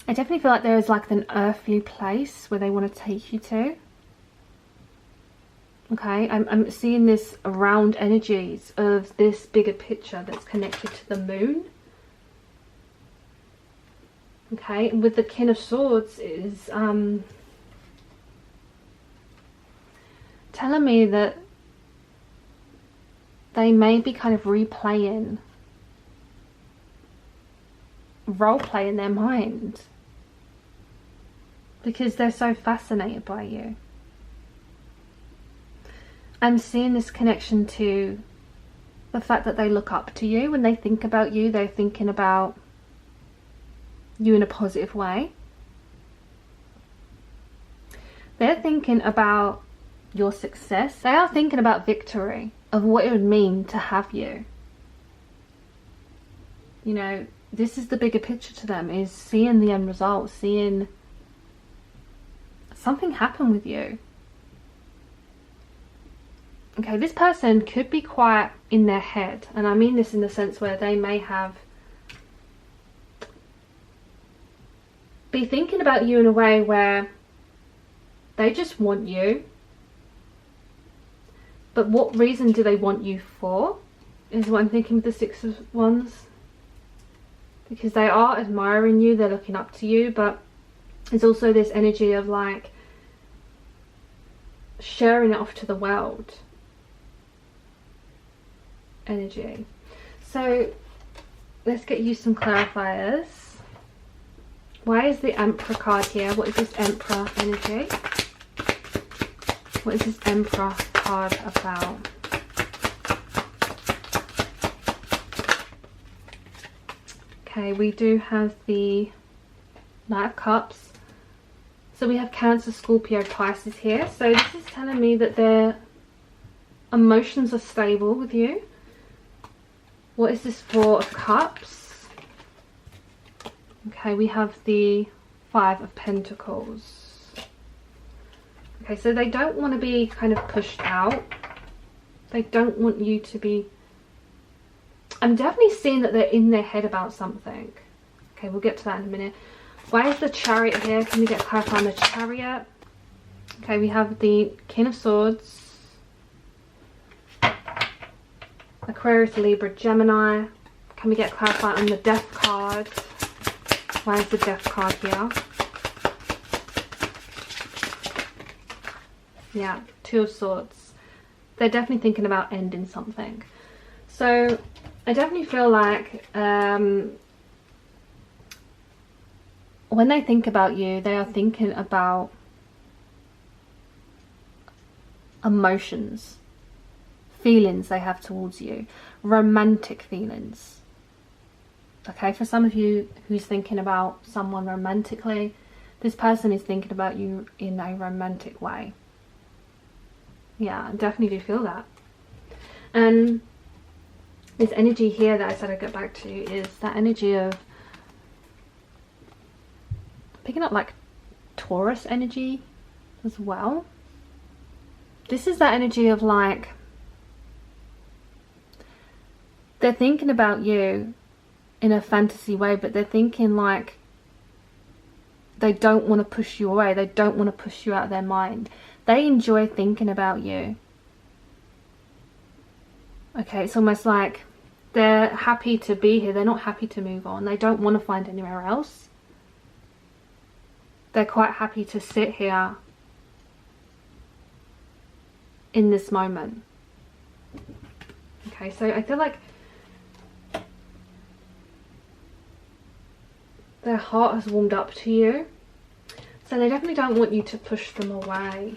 I definitely feel like there is like an earthly place where they want to take you to. Okay, I'm seeing this around energies of this bigger picture that's connected to the moon. Okay, and with the King of Swords is telling me that they may be kind of replaying, role-play in their mind, because they're so fascinated by you. I'm seeing this connection to the fact that they look up to you. When they think about you, they're thinking about you in a positive way. They're thinking about your success. They are thinking about victory, of what it would mean to have you. You know, this is the bigger picture to them, is seeing the end result, seeing something happen with you. Okay, this person could be quiet in their head, and I mean this in the sense where they may be thinking about you in a way where they just want you. But what reason do they want you for, is what I'm thinking with the Six of Wands. Because they are admiring you, they're looking up to you, but there's also this energy of like sharing it off to the world energy. So let's get you some clarifiers. Why is the Emperor card here? What is this Emperor energy? What is this Emperor card about? Okay, we do have the Knight of Cups. So we have Cancer, Scorpio, Pisces here. So this is telling me that their emotions are stable with you. What is this Four of Cups? Okay, we have the Five of Pentacles. Okay, so they don't want to be kind of pushed out. They don't want you to be... I'm definitely seeing that they're in their head about something. Okay, we'll get to that in a minute. Why is the Chariot here? Can we get clarified on the Chariot? Okay, we have the King of Swords, Aquarius, Libra, Gemini. Can we get clarified on the Death card? Why is the Death card here? Yeah, Two of Swords. They're definitely thinking about ending something. So I definitely feel like when they think about you, they are thinking about emotions, feelings they have towards you, romantic feelings. Okay, for some of you who's thinking about someone romantically, this person is thinking about you in a romantic way. Yeah, I definitely do feel that. And this energy here that I said I'd get back to is that energy of picking up like Taurus energy as well. This is that energy of like, they're thinking about you in a fantasy way, but they're thinking like they don't want to push you away. They don't want to push you out of their mind. They enjoy thinking about you. Okay, it's almost like they're happy to be here. They're not happy to move on. They don't want to find anywhere else. They're quite happy to sit here in this moment. Okay, so I feel like their heart has warmed up to you. So they definitely don't want you to push them away.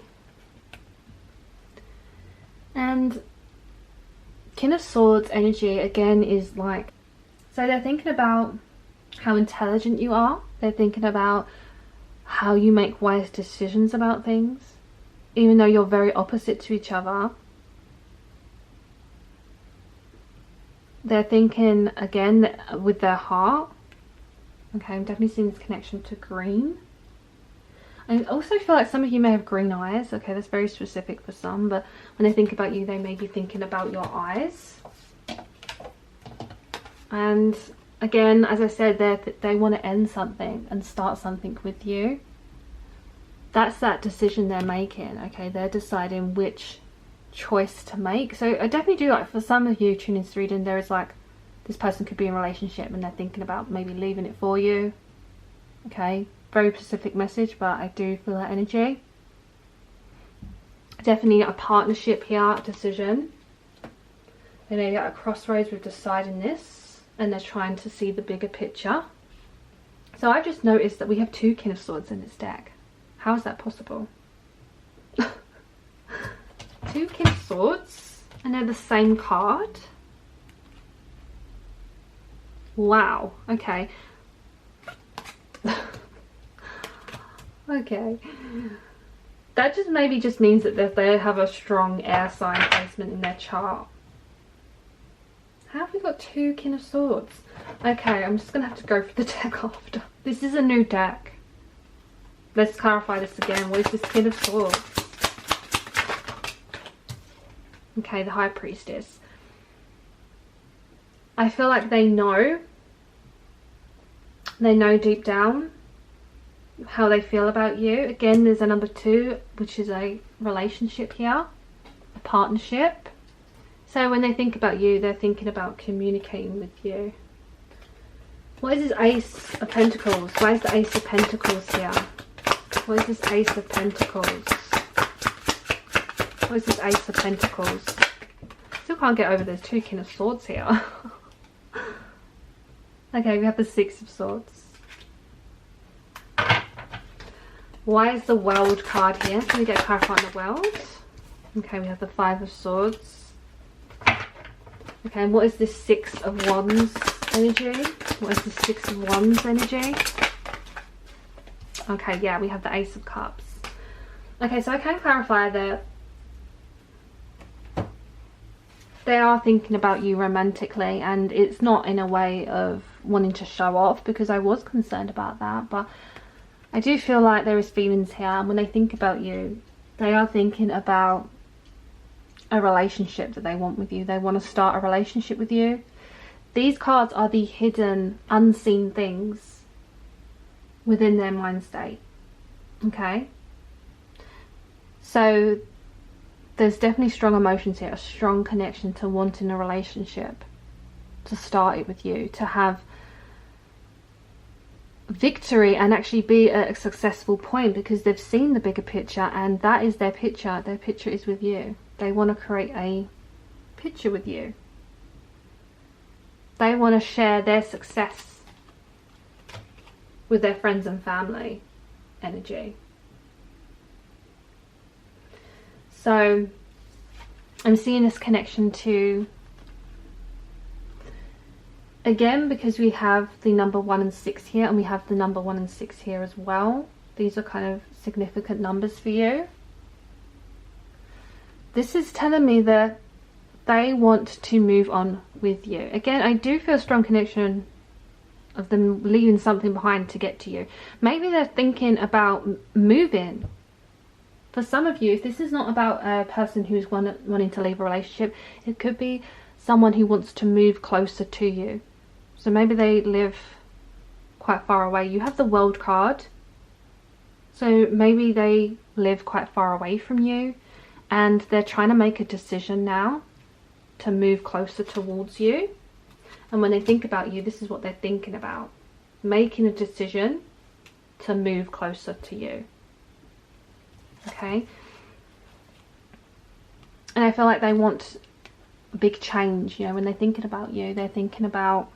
And King of Swords energy again is like, so they're thinking about how intelligent you are. They're thinking about how you make wise decisions about things, even though you're very opposite to each other. They're thinking again with their heart. Okay, I'm definitely seeing this connection to green. I also feel like some of you may have green eyes. Okay, that's very specific for some, but when they think about you, they may be thinking about your eyes. And again, as I said, they want to end something and start something with you. That's that decision they're making. Okay, they're deciding which choice to make. So I definitely do like, for some of you tuning into reading, there is like, this person could be in a relationship and they're thinking about maybe leaving it for you. Okay, very specific message, but I do feel that energy. Definitely a partnership here, decision. They may be at a crossroads with deciding this, and they're trying to see the bigger picture. So I've just noticed that we have 2 King of Swords in this deck. How is that possible? 2 King of Swords, and they're the same card. Wow, okay. Okay. That just maybe just means that they have a strong air sign placement in their chart. How have we got 2 King of Swords? Okay, I'm just going to have to go for the deck after. This is a new deck. Let's clarify this again. What is this King of Swords? Okay, the High Priestess. I feel like they know deep down how they feel about you. Again, there's a number 2, which is a relationship here, a partnership. So when they think about you, they're thinking about communicating with you. What is this Ace of Pentacles? Why is the Ace of Pentacles here? What is this Ace of Pentacles? What is this Ace of Pentacles? Still can't get over those 2 King of Swords here. Okay, we have the 6 of Swords. Why is the World card here? Can we get clarified on the World? Okay, we have the 5 of Swords. Okay, and what is this 6 of Wands energy? What is the 6 of Wands energy? Okay, yeah, we have the Ace of Cups. Okay, so I can clarify that they are thinking about you romantically, and it's not in a way of wanting to show off, because I was concerned about that, but I do feel like there is feelings here, and when they think about you, they are thinking about a relationship that they want with you. They want to start a relationship with you. These cards are the hidden, unseen things within their mind state. Okay? So there's definitely strong emotions here, a strong connection to wanting a relationship, to start it with you, to have victory and actually be at a successful point, because they've seen the bigger picture, and that is their picture. Their picture is with you. They want to create a picture with you. They want to share their success with their friends and family energy. So I'm seeing this connection to, again, because we have the number 1 and 6 here, and we have the number 1 and 6 here as well. These are kind of significant numbers for you. This is telling me that they want to move on with you. Again, I do feel a strong connection of them leaving something behind to get to you. Maybe they're thinking about moving. For some of you, if this is not about a person who's wanting to leave a relationship, it could be someone who wants to move closer to you. So maybe they live quite far away. You have the World card. So maybe they live quite far away from you, and they're trying to make a decision now to move closer towards you. And when they think about you, this is what they're thinking about. Making a decision to move closer to you. Okay? And I feel like they want a big change. You know, when they're thinking about you, they're thinking about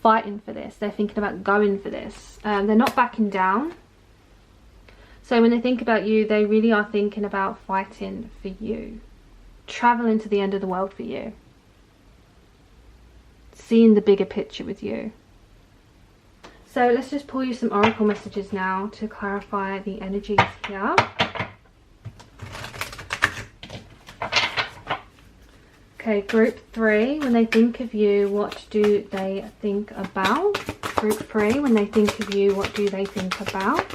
fighting for this. They're thinking about going for this. They're not backing down. So when they think about you, they really are thinking about fighting for you. Traveling to the end of the world for you. Seeing the bigger picture with you. So let's just pull you some oracle messages now to clarify the energies here. Okay, group 3, when they think of you, what do they think about? Group 3, when they think of you, what do they think about?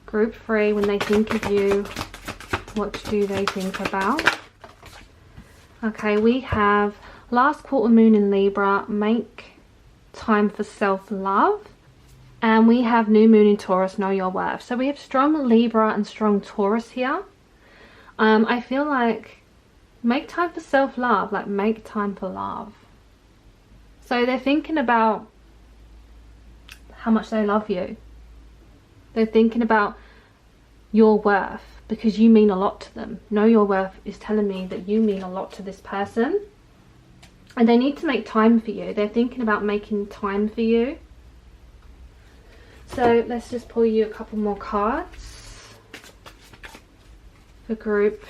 Group 3, when they think of you, what do they think about? Okay, we have last quarter moon in Libra, make time for self-love. And we have new moon in Taurus, know your worth. So we have strong Libra and strong Taurus here. I feel like make time for self-love, like make time for love. So they're thinking about how much they love you. They're thinking about your worth because you mean a lot to them. Know your worth is telling me that you mean a lot to this person. And they need to make time for you. They're thinking about making time for you. So let's just pull you a couple more cards. For group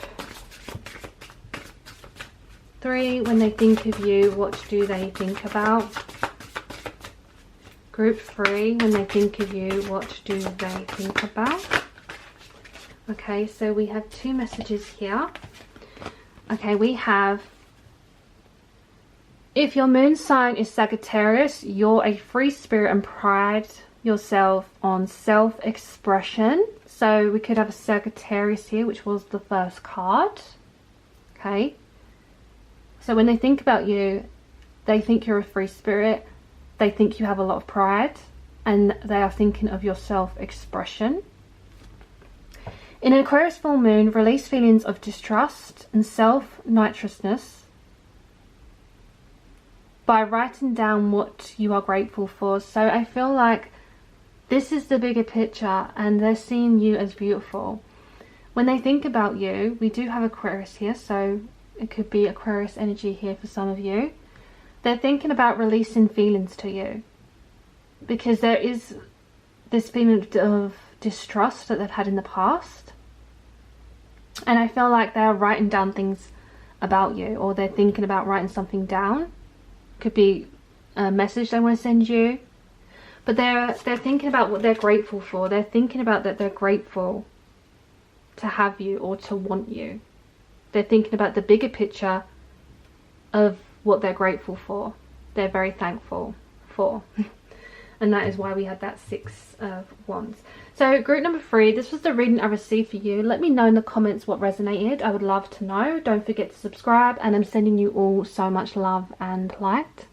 3, when they think of you, what do they think about? Group 3, when they think of you, what do they think about? Okay, so we have 2 messages here. Okay, we have, if your moon sign is Sagittarius, you're a free spirit and pride yourself on self-expression. So we could have a Sagittarius here, which was the first card. Okay. So when they think about you, they think you're a free spirit. They think you have a lot of pride. And they are thinking of your self-expression. In an Aquarius full moon, release feelings of distrust and self-nitrousness by writing down what you are grateful for. So I feel like this is the bigger picture and they're seeing you as beautiful. When they think about you, we do have Aquarius here, so it could be Aquarius energy here for some of you. They're thinking about releasing feelings to you because there is this feeling of distrust that they've had in the past. And I feel like they're writing down things about you, or they're thinking about writing something down. Could be a message they want to send you. But they're thinking about what they're grateful for. They're thinking about that they're grateful to have you or to want you. They're thinking about the bigger picture of what they're grateful for. They're very thankful for. And that is why we had that 6 of Wands. So group number 3, this was the reading I received for you. Let me know in the comments what resonated. I would love to know. Don't forget to subscribe, and I'm sending you all so much love and light.